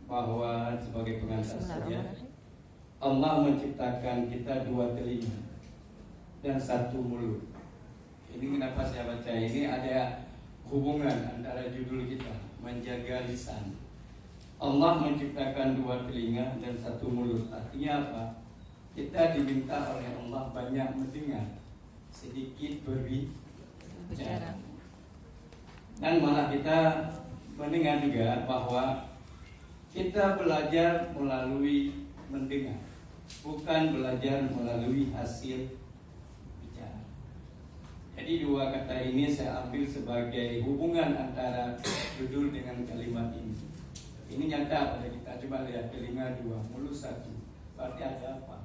bahwa sebagai pengantar saja, Allah menciptakan kita 2 telinga dan 1 mulut. Ini kenapa saya baca ini, ada hubungan antara judul kita, menjaga lisan. Allah menciptakan 2 telinga dan 1 mulut. Artinya apa? Kita diminta oleh Allah banyak mendengar, sedikit berbicara. Dan malah kita mendengar juga bahwa kita belajar melalui mendengar, bukan belajar melalui hasil bicara. Jadi 2 kata ini saya ambil sebagai hubungan antara judul dengan kalimat ini. Ini nyata pada kita. Coba lihat, telinga 2, mulut 1. Berarti ada apa?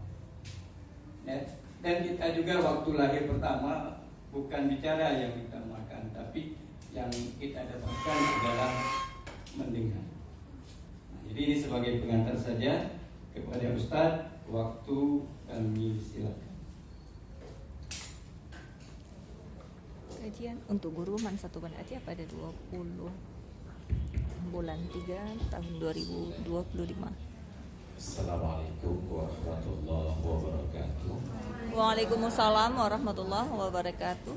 Ya. Dan kita juga waktu lahir pertama bukan bicara yang kita makan, tapi yang kita dapatkan adalah mendengar. Nah, jadi ini sebagai pengantar saja kepada Ustadz, waktu kami silakan. Kajian untuk guru Mansatu Bandati pada 20 bulan 3 tahun 2025. Assalamualaikum warahmatullahi wabarakatuh. Waalaikumsalam warahmatullahi wabarakatuh.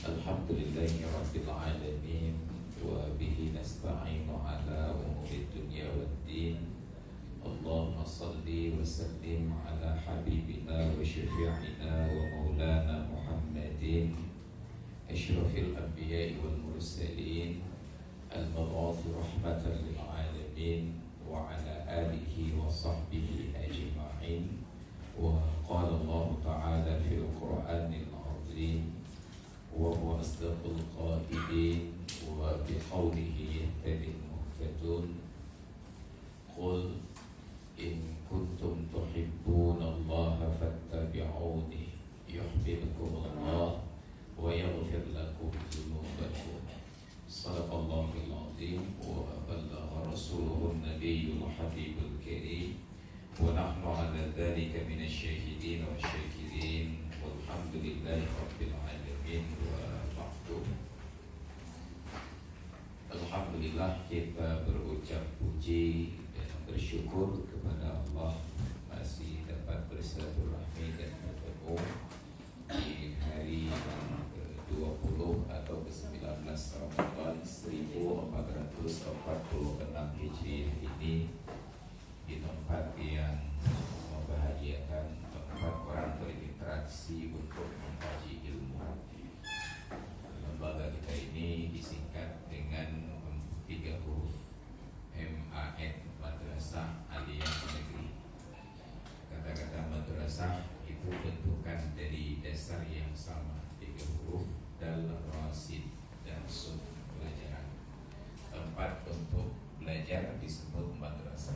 Alhamdulillahirabbil alamin wa bihi nasta'inu ala umuri dunya waddin. Allahumma salli wa sallim ala habibina wa syafi'ina wa maulana Muhammadin asyrafil anbiya'i wal mursalin al-mab'uts rahmatan lil alamin wa ala alihi wa sahbihi ajma'in. Wa qala Allah ta'ala fil Qur'anil 'azim wa huwa asdaqul qailin wa bi qawlihi yahtadil muhtadun. Qul in kuntum tuhibbuna Allah fattabi'uni yuhibbukum Allah wa yaghfir lakum dhunubakum. Shadaqallahul azim wa ballagha rasuluhun nabiyyul habibul karim wa nahnu ala dzalika minasyahidin wa syakirin walhamdulillahi rabbil alamin wa ba'du. Alhamdulillah, kita berucap puji dan bersyukur kepada Allah masih dapat bersilaturahmi dan bertemu di hari ke-20 atau ke-19 Ramadan 1446 Hijriah ini di tempat yang membahagiakan, tempat orang berinteraksi untuk mengkaji ilmu. Lembaga kita ini disingkat dengan 3 huruf MAN, Madrasah Aliyah Negeri. Kata-kata madrasah itu bentukan dari dasar yang sama, 3 huruf, dal, rasid, dan sub, pelajaran. Tempat untuk belajar disebut madrasah.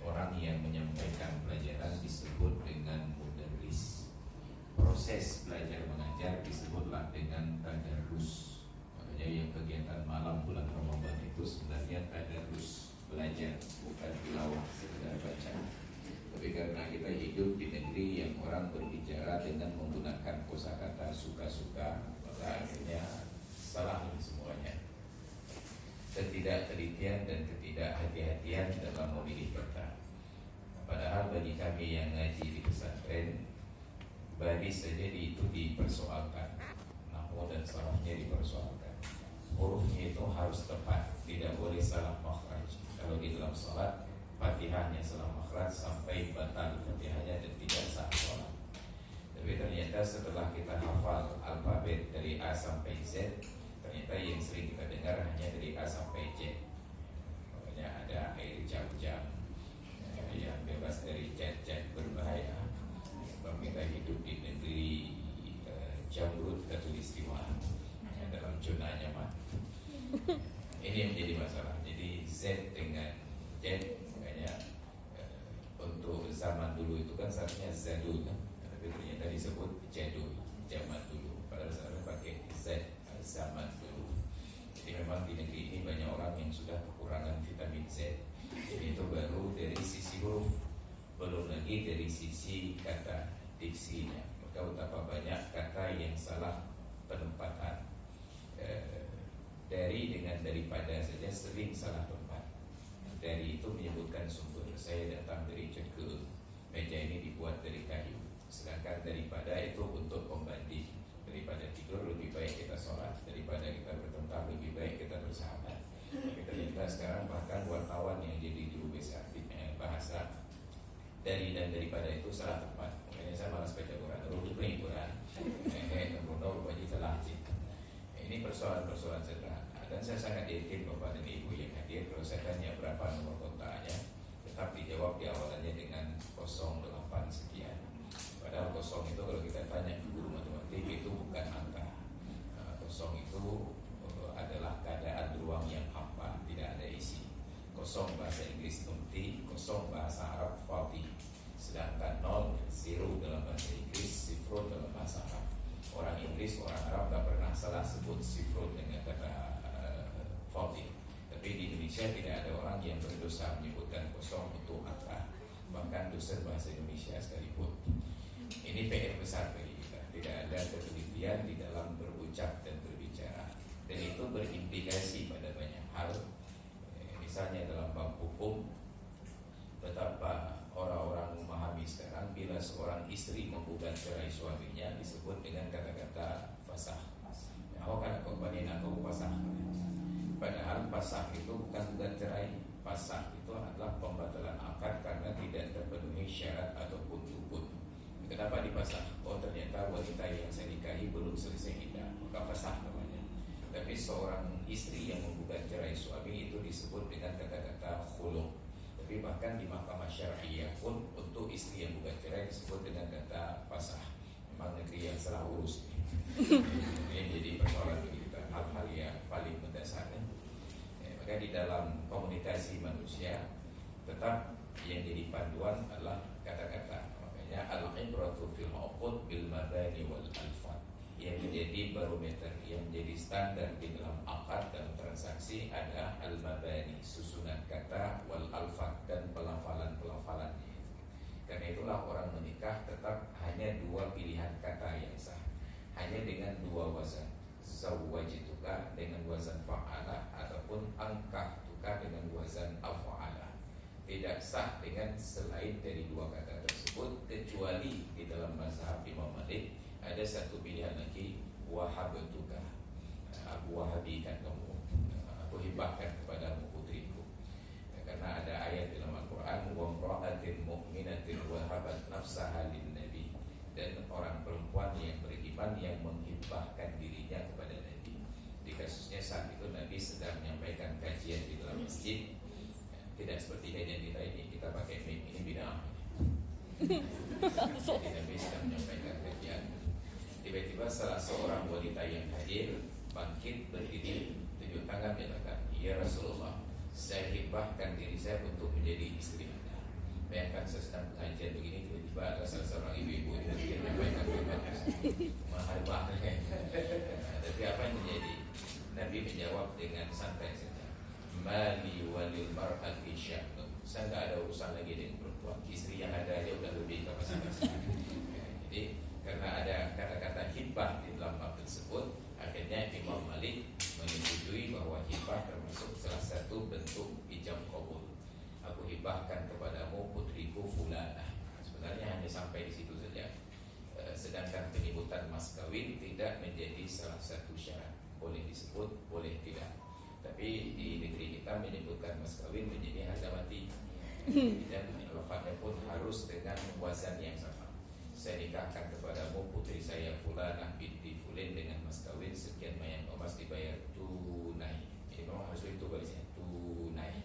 Orang yang menyampaikan pelajaran disebut dengan mudarris. Proses belajar mengajar disebutlah dengan tadarus. Makanya yang kegiatan malam bulan Ramadan itu sebenarnya tadarus, belajar, bukan tilawah sekedar baca. Tapi karena kita hidup di negeri yang orang berbicara dengan menggunakan kosakata suka-suka, maka akhirnya salah semuanya. Ketidaktelitian dan ketidakhati-hatian dalam memilih kata. Padahal bagi kami yang ngaji di pesantren, baris saja itu dipersoalkan, nahwu dan sarafnya dipersoalkan, hurufnya itu harus tepat, tidak boleh salah makhraj. Kalau di dalam sholat, Fatihahnya salah makhraj sampai batal Fatihahnya dan tidak sah sholat. Tapi ternyata setelah kita hafal alfabet dari A sampai Z, ternyata yang sering kita dengar hanya dari A sampai Z. Makanya ada air jam-jam yang bebas dari zat-zat berbahaya. Sebab kita hidup di negeri Jamrud Khatulistiwa dalam zona nyaman. Ini yang menjadi masalah. Jadi Z dengan Z, makanya untuk zaman dulu itu kan seharusnya Zadul kan? Tapi ternyata disebut Jadul, zaman dulu. Padahal seharusnya pakai Z, zaman dulu. Jadi memang di negeri ini banyak orang yang sudah kekurangan vitamin Z. Jadi itu baru dari sisi huruf, belum lagi dari sisi kata diksinya. Maka betapa banyak kata yang salah penempatan. Dari dengan daripada saja sering salah tempat. Dari itu menyebut bukan sumber. Saya datang dari Ceke, meja ini dibuat dari kayu. Sedangkan daripada itu untuk pembanding, daripada tidur lebih baik kita sholat, daripada kita bertengkar lebih baik kita bersahabat. Tapi ternyata sekarang bahkan wartawan yang jadi juru bahasa dari dan daripada itu salah tepat. Makanya saya malas baca Quran, Quran. Ini persoalan-persoalan sederhana. Dan saya sangat yakin Bapak dan Ibu yang hadir, kalau saya tanya berapa nomor kontaknya, tetap dijawab di awalannya dengan 08 sekian. Padahal 0 itu kalau kita tanya ke guru matematik itu bukan angka. 0 itu adalah keadaan ruang yang hampa, tidak ada isi. 0 bahasa Inggris empty, 0 bahasa Arab fathi. Sedangkan 0, 0 dalam bahasa Inggris, 0 dalam bahasa Arab. Orang Inggris, orang Arab tak pernah salah sebut sifrut dengan kata fathi. Tapi di Indonesia tidak ada orang yang berdosa menyebutkan 0 itu angka. Bahkan dosen bahasa Indonesia sekalipun. Ini PR besar bagi kita. Tidak ada ketelitian di dalam berucap dan berbicara. Dan itu berimplikasi pada banyak hal. Misalnya dalam bab hukum, betapa orang-orang memahami sekarang bila seorang istri menggugat cerai suaminya disebut dengan kata-kata fasah. Aku kan aku fasah. Padahal fasah itu bukan gugat cerai. Fasah itu adalah pembatalan akad karena tidak terpenuhi syarat ataupun rukun. Kenapa dipasah? Oh ternyata wanita yang saya nikahi belum selesai iddah, maka fasah namanya. Tapi seorang istri yang menggugat cerai suami itu disebut dengan kata-kata khulu'. Tapi bahkan di mahkamah syariah pun untuk istri yang gugat cerai disebut dengan kata fasah. Memang negeri yang salah urus ini jadi persoalan kita, hal-hal yang paling mendasar. Maka di dalam komunikasi manusia tetap yang jadi panduan adalah kata-kata. Makanya al-ibratu fil uqud bil mabani wal alfat. Yang menjadi barometer, yang menjadi standar di dalam akad dan transaksi ada al-mabani, susunan kata, wal alfat, dan pelafalan-pelafalannya. Karena itulah orang menikah tetap hanya 2 pilihan kata yang sah, hanya dengan 2 wazan, zawwajituka dengan wazan fa'ala ataupun angkahtuka dengan wazan af'ala. Tidak sah dengan selain dari 2 kata tersebut, kecuali di dalam mazhab Imam Malik ada satu pilihan lagi, wahabtuka, aku wahabikan kamu, aku hibahkan kepadamu putriku. Karena ada ayat dalam Al-Quran, wa imra'atin mu'minatin wahabat nafsaha lin nabi, dan orang perempuan yang beriman yang menghibahkan dirinya kepada Nabi. Di kasusnya saat itu Nabi sedang menyampaikan kajian di dalam masjid. Tidak seperti kajian kita ini, kita pakai mic, ini bid'ah. Jadi Nabi sedang menyampaikan kajian. Tiba-tiba salah seorang wanita yang hadir bangkit berdiri, tunjuk tangan menyatakan, ya Rasulullah, saya hibahkan diri saya untuk menjadi istri Anda. Bayangkan saya sedang pengajian begini, tiba-tiba ada salah seorang ibu-ibu yang menyampaikan mahal banget. Tapi apa yang terjadi? Nabi menjawab dengan santai saja, mali walil mar'ati sya'nun. Saya nggak ada urusan lagi dengan perempuan. Istri yang ada aja udah lebih kapasitas. Jadi karena ada kata-kata hibah di dalam bab tersebut, akhirnya Imam Malik menyetujui bahwa hibah termasuk salah satu bentuk ijab qabul. Aku hibahkan kepadamu putriku fulanah. Sebenarnya hanya sampai di situ saja. Sedangkan penyebutan mas kawin tidak menjadi salah satu syarat. Boleh disebut, boleh tidak. Tapi di negeri kita menyebutkan mas kawin menjadi harga mati. Dan lafaznya pun harus dengan wazan yang sama. Saya nikahkan kepadamu putri saya fulanah binti fulin dengan mas kawin sekian banyak emas dibayar tunai. Ini memang harus itu barisnya tunai.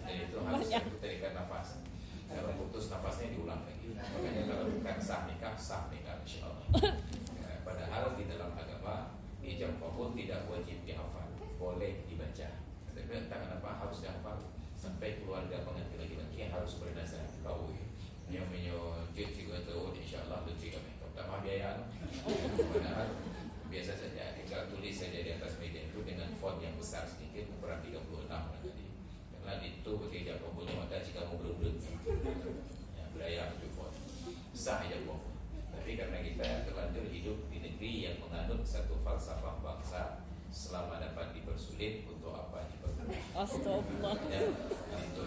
Dan itu harus terikat nafas. Kalau putus nafasnya diulang lagi. Makanya kalau bukan sah nikah insyaallah. Padahal di dalam agama ijab qabul tidak wajib dihafal, boleh dibaca. Tapi entah kenapa harus dihafal. Sampai keluarga pengantin laki-laki harus berdasar tahu. Yang menyojit juga tahu insyaallah lebih kami. Pertama biaya. Padahal biasa saja tinggal tulis saja di atas meja itu dengan font yang besar sedikit ukuran 36 tadi. Karena itu ijab qabulnya maka jika mau belum ya beraya itu font sah ijab qabul. Tapi karena kita terlanjur hidup di negeri yang menganut satu falsafah bangsa, selama dapat dipersulit untuk apa dipermudah. Astagfirullah. Ya, itu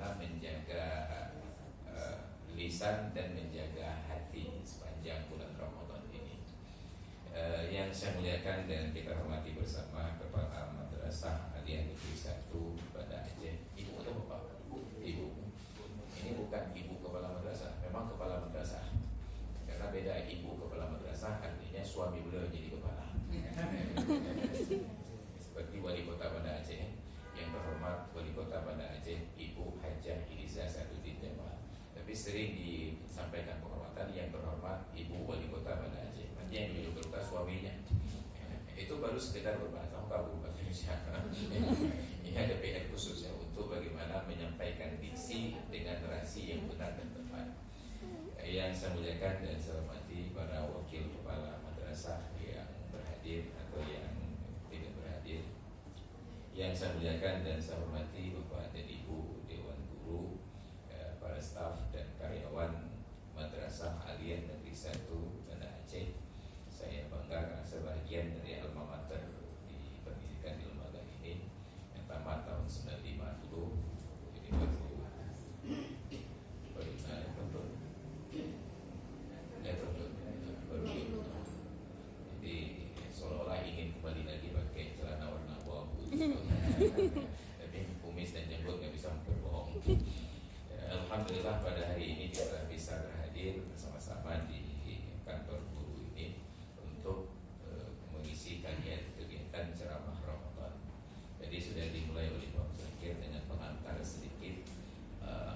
bagaimana menjaga lisan dan menjaga hati sepanjang bulan Ramadan ini. Yang saya muliakan dan kita hormati bersama Kepala Madrasah Aliyah Negeri 1 Banda Aceh. Ibu atau bapak? Ibu. Ini bukan ibu kepala madrasah, memang kepala madrasah. Karena beda, ibu kepala madrasah artinya suami beliau jadi kepala. Seperti wali kota Banda Aceh, yang terhormat wali kota Banda Aceh Ibu Hajah Iliza Saduddin Jamal. Tapi sering disampaikan penghormatan yang terhormat Ibu wali kota Banda Aceh. Nanti yang duduk berupa suaminya. Itu baru sekedar berbahasa bahasa Indonesia. Ini ada PR khusus ya untuk bagaimana menyampaikan diksi dengan narasi yang benar dan tepat. Yang saya muliakan dan saya hormati para wakil kepala madrasah yang berhadir atau yang tidak berhadir. Yang saya muliakan dan saya hormati Bapak dan Ibu Dewan Guru, para staf dan karyawan Madrasah Aliyah Negeri 1 Banda Aceh. Saya bangga karena saya bagian dari alma mater di pendidikan di lembaga ini yang tamat tahun 1950. Jadi baru jadi seolah-olah ingin kembali lagi pakai celana warna abu-abu. Tapi kumis dan jenggot nggak bisa berbohong. Alhamdulillah pada hari ini kita bisa berhadir bersama-sama di kantor guru ini untuk mengisi kegiatan ceramah Ramadan. Jadi sudah dimulai oleh Pak Zakir dengan pengantar sedikit.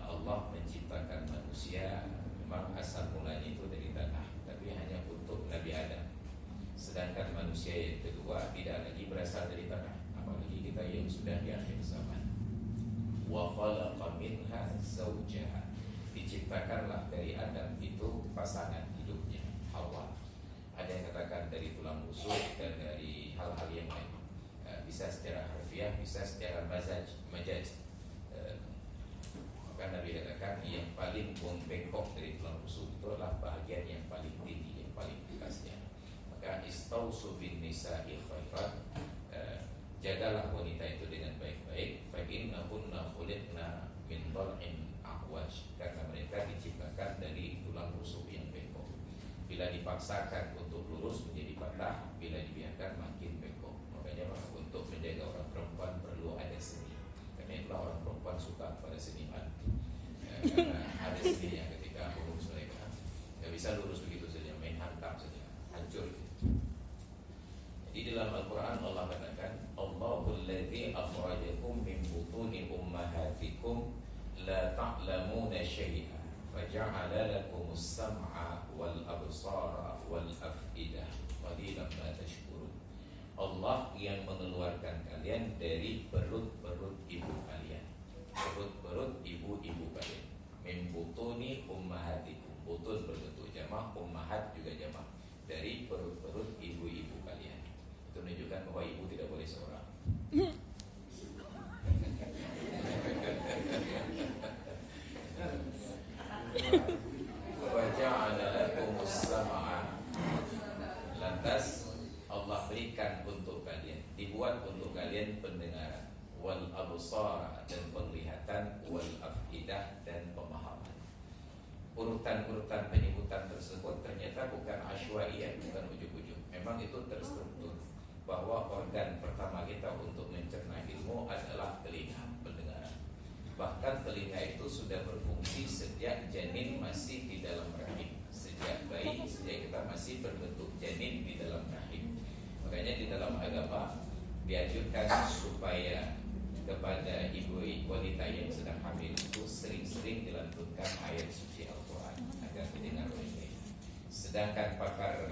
Allah menciptakan manusia, memang asal mulanya itu dari tanah, tapi hanya untuk Nabi Adam. Sedangkan manusia yang kedua tidak lagi berasal dari tanah, apalagi kita yang sudah di akhir zaman. Wa khalaqa minha zawjaha, diciptakanlah dari Adam itu pasangan hidupnya, Hawa. Ada yang katakan dari tulang rusuk dan dari hal-hal yang lain. Bisa secara harfiah, bisa secara majaz. Maka Nabi katakan yang paling bengkok dari tulang rusuk itu adalah bahagian yang paling tinggi, yang paling atasnya. Maka istausu bin nisa'i khairan, jagalah wanita itu dengan baik-baik. Fa innahunna khuliqna min dhal'in ahwaj, karena mereka diciptakan dari tulang rusuk yang bengkok. Bila dipaksakan untuk lurus menjadi patah, bila dibiarkan makin bengkok. Makanya untuk menjaga orang perempuan perlu ada seni. Karena itulah orang perempuan suka pada seniman. Karena ada seninya ketika lurus mereka. Gak bisa lurus begitu saja, main hantam saja, hancur. Jadi dalam Al-Quran Allah katakan, Allahul ladzi akhrajakum min butuni ummahatikum la ta'lamuna syai'a faja'ala lakumus sam'a wal absara wal af'idah qalilan ma tashkurun. Allah yang mengeluarkan kalian dari perut-perut ibu kalian, perut-perut ibu-ibu kalian. Min butuni ummahatikum, butun berbentuk jamak, ummahat juga jamak, dari perut-perut ibu-ibu kalian. Itu menunjukkan bahwa ibu tidak boleh seorang. Lantas Allah berikan untuk kalian, dibuat untuk kalian pendengaran, wal absar dan penglihatan, wal afidah dan pemahaman. Urutan-urutan penyebutan tersebut ternyata bukan asywaiyah, bukan ujuk-ujuk. Memang itu terstruktur bahwa organ pertama kita untuk mencerna ilmu adalah telinga, pendengaran. Bahkan telinga itu sudah berfungsi sejak janin masih di dalam rahim, sejak bayi, sejak kita masih berbentuk janin di dalam rahim. Makanya di dalam agama dianjurkan supaya kepada ibu wanita yang sedang hamil itu sering-sering dilantunkan ayat suci Al-Quran agar didengar oleh mereka. Sedangkan pakar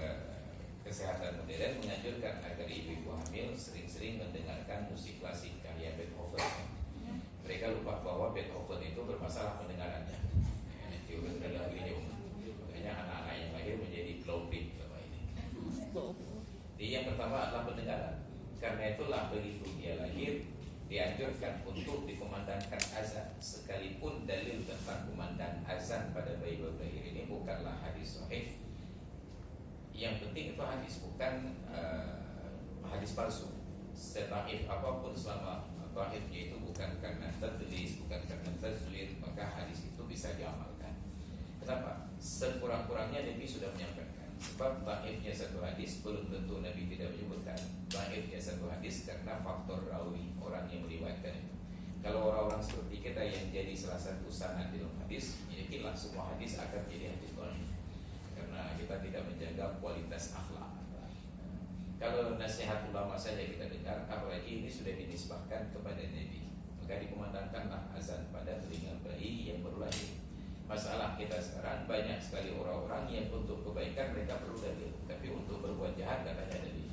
kesehatan modern menganjurkan agar ibu-ibu hamil sering-sering mendengarkan musik klasik karya Beethoven. Mereka lupa bahwa Beethoven itu bermasalah pendengarannya. Makanya anak-anak yang lahir menjadi glowing selama ini. Jadi yang pertama adalah pendengaran. Karena itulah begitu dia lahir dianjurkan untuk dikumandangkan azan, sekalipun dalil tentang kumandang azan pada bayi baru lahir ini bukanlah hadis sahih. Yang penting itu hadis, bukan hadis palsu. Setaif apapun selama dhaifnya itu bukan karena tadlis, bukan karena tazwir, maka hadis itu bisa diamalkan. Kenapa? Sekurang-kurangnya Nabi sudah menyampaikan. Sebab dhaifnya satu hadis belum tentu Nabi tidak menyebutkan dhaifnya satu hadis karena faktor rawi, orang yang meriwayatkan itu. Kalau orang-orang seperti kita yang jadi salah satu sanad di dalam hadis, yakinlah semua hadis akan jadi hadis dhaif karena kita tidak menjaga kualitas akhlak. Kalau nasihat ulama saja kita dengar, apalagi ini sudah dinisbahkan kepada Nabi, maka dikumandangkanlah azan pada telinga bayi yang baru lahir. Masalah kita sekarang banyak sekali orang-orang yang untuk kebaikan mereka perlu dalil, tapi untuk berbuat jahat tidak ada dalil.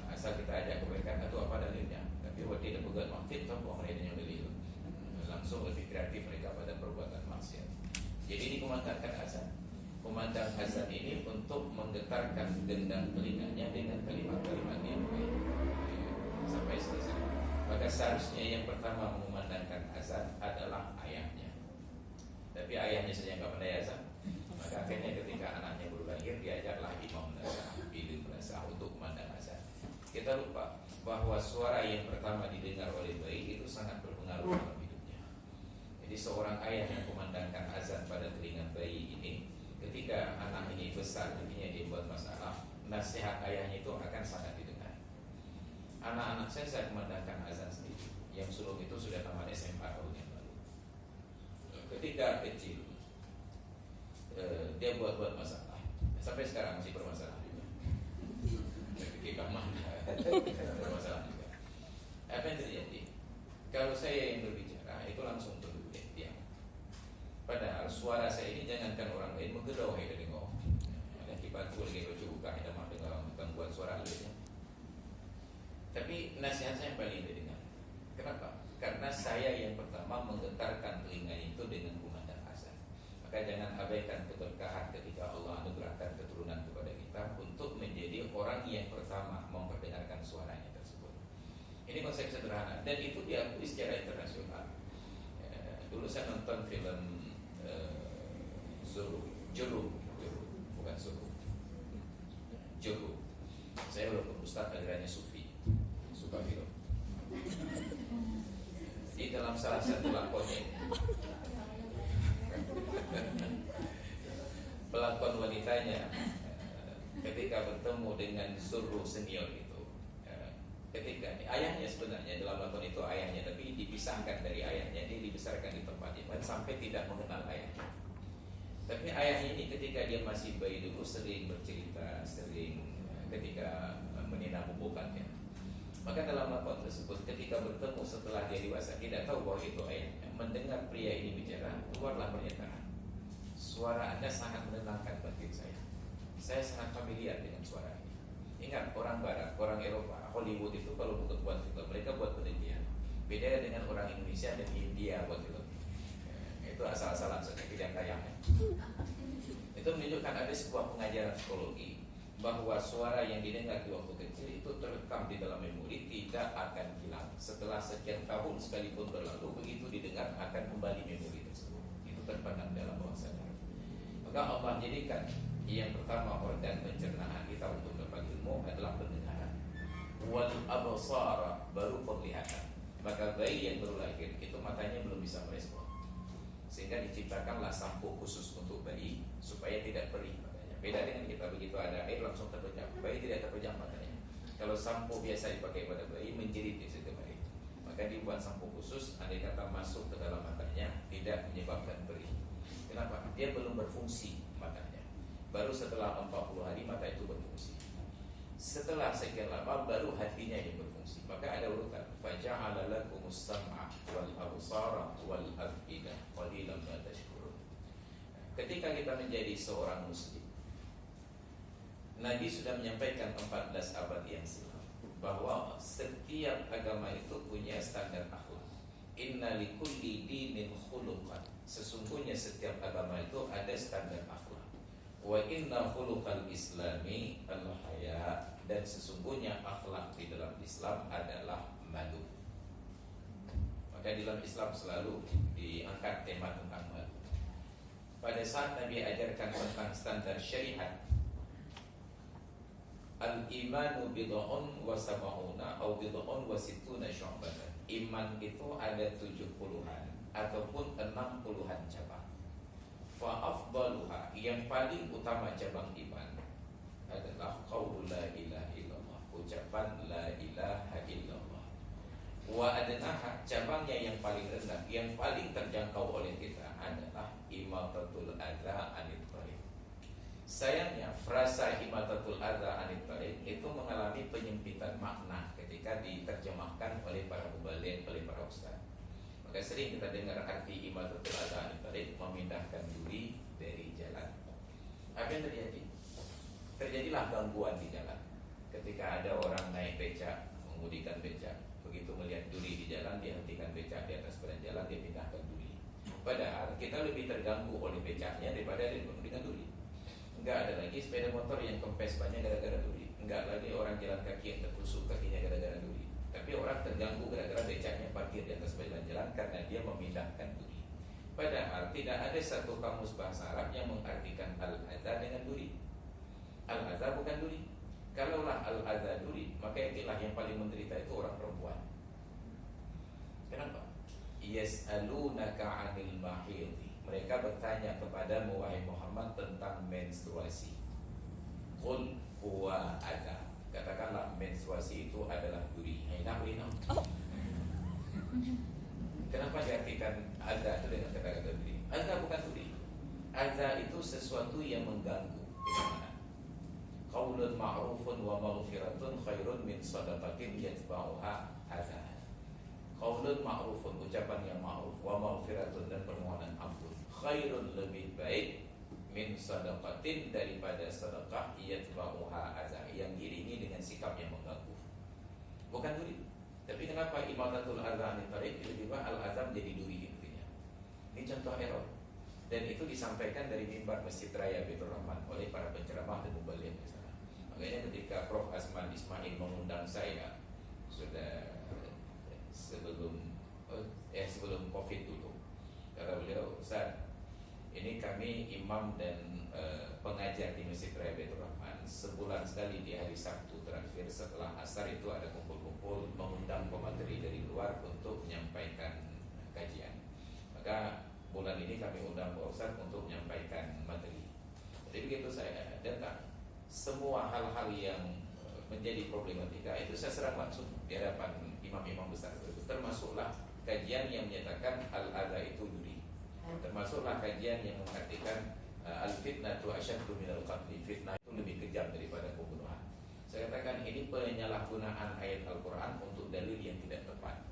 Asal kita ajak kebaikan itu apa dalilnya? Tapi waktu tidak bukan maksud tanpa mereka dalil, langsung lebih kreatif mereka pada perbuatan maksiat. Jadi dikumandangkan azan. Kumandang azan ini untuk menggetarkan gendang telinganya dengan kalimat-kalimat yang baik sampai selesai. Maka seharusnya yang pertama mengumandangkan azan adalah ayahnya. Tapi ayahnya saja nggak pandai azan, maka akhirnya ketika anaknya baru lahir diajarlah imam nasah, bilik nasah untuk kumandang azan. Kita lupa bahwa suara yang pertama didengar oleh bayi itu sangat berpengaruh dalam hidupnya. Jadi seorang ayah yang kumandangkan azan pada telinga bayi ini, ketika anak ini besar, intinya dia buat masalah, nasihat ayahnya itu akan sangat didengar. Anak-anak saya kumandangkan azan sendiri. Yang sulung itu sudah tamat SMA tahun yang lalu. Ketika kecil, dia buat masalah. Sampai sekarang masih bermasalah juga. Ketika mana bermasalah juga. Apa yang terjadi? Kalau saya yang berbicara, itu langsung tunduk diam. Padahal suara saya ini jangankan orang lain menggedau dari ngomong. Ada kibatku lagi bercubuka ada mah dengan gangguan suara lainnya. Tapi nasihat saya yang paling didengar. Kenapa? Karena saya yang pertama menggetarkan telinganya itu dengan kumandang azan. Maka jangan abaikan keberkahan ketika Allah anugerahkan keturunan kepada kita untuk menjadi orang yang pertama memperdengarkan suaranya tersebut. Ini konsep sederhana dan itu diakui secara internasional. Dulu saya nonton film Juru, bukan Suruh. Juru. Saya walaupun ustaz ajarannya sufi, suka film. Di dalam salah satu lakonnya, pelakon wanitanya ketika bertemu dengan Suruh senior itu, ketika ayahnya sebenarnya dalam lakon itu ayahnya, tapi dipisahkan dari ayahnya, dia dibesarkan di tempat yang lain sampai tidak mengenal ayahnya. Tapi ayahnya ini ketika dia masih bayi dulu sering bercerita, sering ketika menina bubukannya. Maka dalam lakon tersebut ketika bertemu setelah dia dewasa tidak tahu bahwa itu ayahnya, mendengar pria ini bicara, keluarlah pernyataan, suara Anda sangat menenangkan batin saya. Saya sangat familiar dengan suara ini. Ingat, orang Barat, orang Eropa, Hollywood itu kalau untuk buat film mereka buat penelitian. Beda dengan orang Indonesia dan India buat film. Itu asal-asalan saja, tidak tayangnya. Itu menunjukkan ada sebuah pengajaran psikologi bahwa suara yang didengar di waktu kecil itu terekam di dalam memori, tidak akan hilang. Setelah sekian tahun sekalipun berlalu, begitu didengar akan kembali memori tersebut. Itu terpandang dalam bawah sadar. Maka Allah jadikan yang pertama organ pencernaan kita untuk mendapat ilmu adalah pendengaran. Wal absara, baru penglihatan. Maka bayi yang baru lahir itu matanya belum bisa merespon, sehingga diciptakanlah sampo khusus untuk bayi supaya tidak perih matanya. Beda dengan kita, begitu ada air langsung terpejam. Bayi tidak terpejam matanya. Kalau sampo biasa dipakai pada bayi menjerit di situ bayi, maka dibuat sampo khusus, andai kata masuk ke dalam matanya tidak menyebabkan perih. Kenapa? Dia belum berfungsi matanya. Baru setelah 40 hari mata itu berfungsi. Setelah sekian lama baru hatinya yang berfungsi. Maka ada urutan. Faja'ala lakumus sam'a wal absara wal af'idah qalilan ma tashkurun. Ketika kita menjadi seorang muslim, Nabi sudah menyampaikan 14 abad yang silam bahwa setiap agama itu punya standar akhlak. Inna likulli dinin khuluqan. Sesungguhnya setiap agama itu ada standar akhlak. Wa inna khuluqal islami al-haya, dan sesungguhnya akhlak di dalam Islam adalah malu. Maka di dalam Islam selalu diangkat tema tentang malu. Pada saat Nabi ajarkan tentang standar syariat, al-imanu bid'un wa sab'una atau bid'un wa sittuna syu'batan. iman itu ada 70-an ataupun 60-an cabang. Fa-afdaluha, yang paling utama cabang iman adalah qaulu la ilaha illallah, ucapan la ilaha illallah. Wa adnaha, cabangnya yang paling rendah, yang paling terjangkau oleh kita adalah imatatul adza anit thariq. Sayangnya frasa imatatul adza anit thariq itu mengalami penyempitan makna ketika diterjemahkan oleh para mubaligh, oleh para ustaz. Maka sering kita dengar arti imatatul adza anit thariq, memindahkan duri dari jalan. Apa yang terjadi? Terjadilah gangguan di jalan. Ketika ada orang naik becak, mengemudikan becak, begitu melihat duri di jalan, dia hentikan becak di atas badan jalan, dia pindahkan duri. Padahal kita lebih terganggu oleh becaknya daripada dengan duri. Enggak ada lagi sepeda motor yang kempes banyak gara-gara duri. Enggak lagi orang jalan kaki yang tertusuk kakinya gara-gara duri. Tapi orang terganggu gara-gara becaknya parkir di atas badan jalan karena dia memindahkan duri. Padahal tidak ada satu kamus bahasa Arab yang mengartikan al-adza dengan duri. Al-adza bukan duri. Kalaulah al-adza duri, maka itulah yang paling menderita itu orang perempuan. Kenapa? Yas'alunaka 'anil mahidhi. Mereka bertanya kepadamu wahai Muhammad tentang menstruasi. Qul huwa adza. Katakanlah menstruasi itu adalah duri. Oh. Kenapa diartikan adza itu dengan kata-kata duri? Adza bukan duri. Adza itu sesuatu yang mengganggu. Bagaimana? Qaulun ma'rufun wa maghfiratun khairun min shadaqatin yatba'uha adza. Qaulun ma'rufun, ucapan yang ma'ruf, wa maghfiratun, dan permohonan ampun, khairun, lebih baik, min shadaqatin, daripada sedekah yatba'uha adza, yang diiringi dengan sikap yang mengganggu. Bukan duri. Tapi kenapa imatatul adza anit thariq tiba-tiba al-adza menjadi duri intinya? Ini contoh error. Dan itu disampaikan dari mimbar Masjid Raya Baitur Rahman oleh para penceramah dan mubaligh di sana. Makanya ketika Prof. Asman Ismail mengundang saya sudah sebelum Covid dulu, kata beliau, Ustaz, ini kami imam dan pengajar di Masjid Raya Baitur Rahman, sebulan sekali di hari Sabtu terakhir setelah asar itu ada kumpul-kumpul mengundang pemateri dari luar untuk menyampaikan kajian. Maka bulan ini kami undang Pak Ustaz untuk menyampaikan materi. Jadi begitu saya datang, semua hal-hal yang menjadi problematika itu saya serang langsung di hadapan imam-imam besar tersebut. Termasuklah kajian yang menyatakan al-adza itu duri. Termasuklah kajian yang mengartikan al-fitnatu asyaddu minal qatli. Fitnah itu lebih kejam daripada pembunuhan. Saya katakan ini penyalahgunaan ayat Al-Quran untuk dalil yang tidak tepat.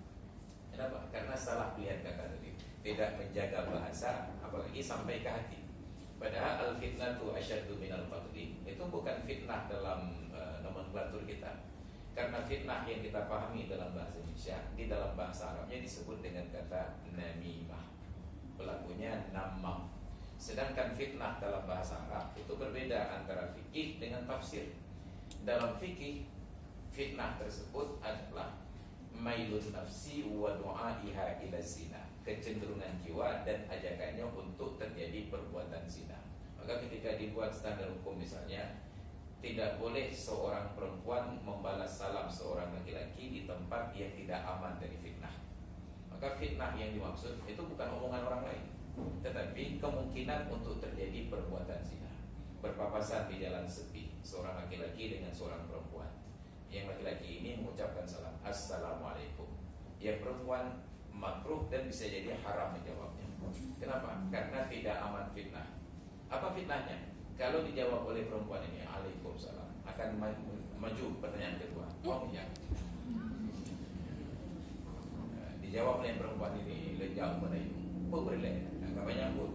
Kenapa? Karena salah pilihan kata tadi. Tidak menjaga bahasa, apalagi sampai ke hati. Padahal al-fitnatu asyaddu minal qatli itu bukan fitnah dalam nomenklatur kita. Karena fitnah yang kita pahami dalam bahasa Indonesia, di dalam bahasa Arabnya disebut dengan kata namimah. Pelakunya namam. Sedangkan fitnah dalam bahasa Arab itu berbeda antara fikih dengan tafsir. Dalam fikih, fitnah tersebut adalah mailun nafsi wa du'aiha ila zina, kecenderungan jiwa dan ajakannya untuk terjadi perbuatan zina. Maka ketika dibuat standar hukum misalnya, tidak boleh seorang perempuan membalas salam seorang laki-laki di tempat yang tidak aman dari fitnah. Maka fitnah yang dimaksud itu bukan omongan orang lain, tetapi kemungkinan untuk terjadi perbuatan zina. Berpapasan di jalan sepi seorang laki-laki dengan seorang perempuan. Yang laki-laki ini mengucapkan salam, Assalamualaikum. Yang perempuan makruh dan bisa jadi haram menjawabnya. Kenapa? Karena tidak aman fitnah. Apa fitnahnya? Kalau dijawab oleh perempuan ini, Waalaikumsalam, akan maju pertanyaan kedua. Oh iya. Dijawab oleh perempuan ini, lejau menayu, berilek, agak banyak pun.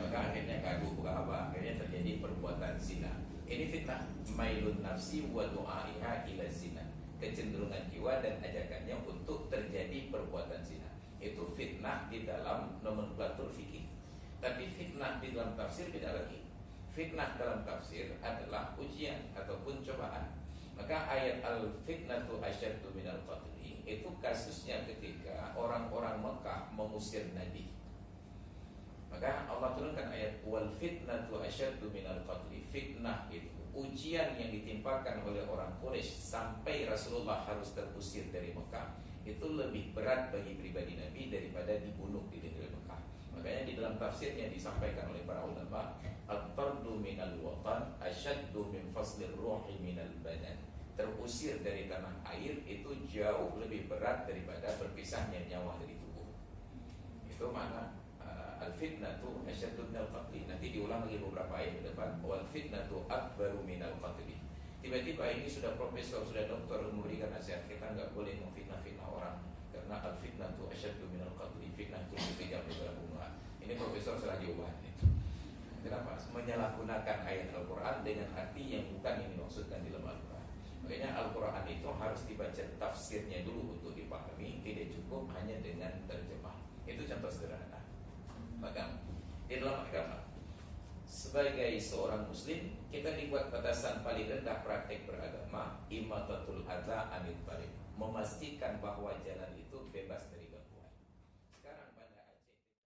Maka akhirnya kagum bukan apa, akhirnya terjadi perbuatan zina. Ini fitnah, mailun nafsi wa du'aiha ila zina, kecenderungan jiwa dan ajakannya untuk terjadi perbuatan zina. Itu fitnah di dalam nomenklatur fikih. Tapi fitnah di dalam tafsir beda lagi. Fitnah dalam tafsir adalah ujian ataupun cobaan. Maka ayat al-fitnatu asyaddu minal qatli itu kasusnya ketika orang-orang Mekah mengusir Nabi. Maka Allah turunkan ayat wal fitnatu asyaddu minal qatli. Fitnah itu ujian yang ditimpakan oleh orang Quraisy sampai Rasulullah harus terusir dari Mekah. itu lebih berat bagi pribadi Nabi daripada dibunuh di negeri Mekah. Makanya di dalam tafsirnya disampaikan oleh para ulama, at-tardu minal watan asyaddu min faslir ruhi minal badan. Terusir dari tanah air itu jauh lebih berat daripada berpisahnya nyawa dari tubuh. Itu makna al-fitnatu asyaddu minal qatli. Nanti diulang lagi beberapa ayat ke depan, wal fitnatu akbaru minal qatli. Tiba-tiba ini sudah profesor, sudah doktor memberikan nasihat, kita nggak boleh memfitnah-fitnah orang karena al-fitnatu asyaddu minal qatli. Fitnah itu lebih kejam daripada pembunuhan. Ini profesor salah jawaban itu. Kenapa? Menyalahgunakan ayat Al-Quran dengan arti yang bukan yang dimaksudkan di dalam Al-Quran. Makanya Al-Quran itu harus dibaca tafsirnya dulu untuk dipahami, tidak cukup hanya dengan terjemah. Itu contoh sederhana. Maka di dalam agama, sebagai seorang muslim, kita dibuat batasan paling rendah praktek beragama, imatatul adza anil tariq, memastikan bahwa jalan itu bebas dari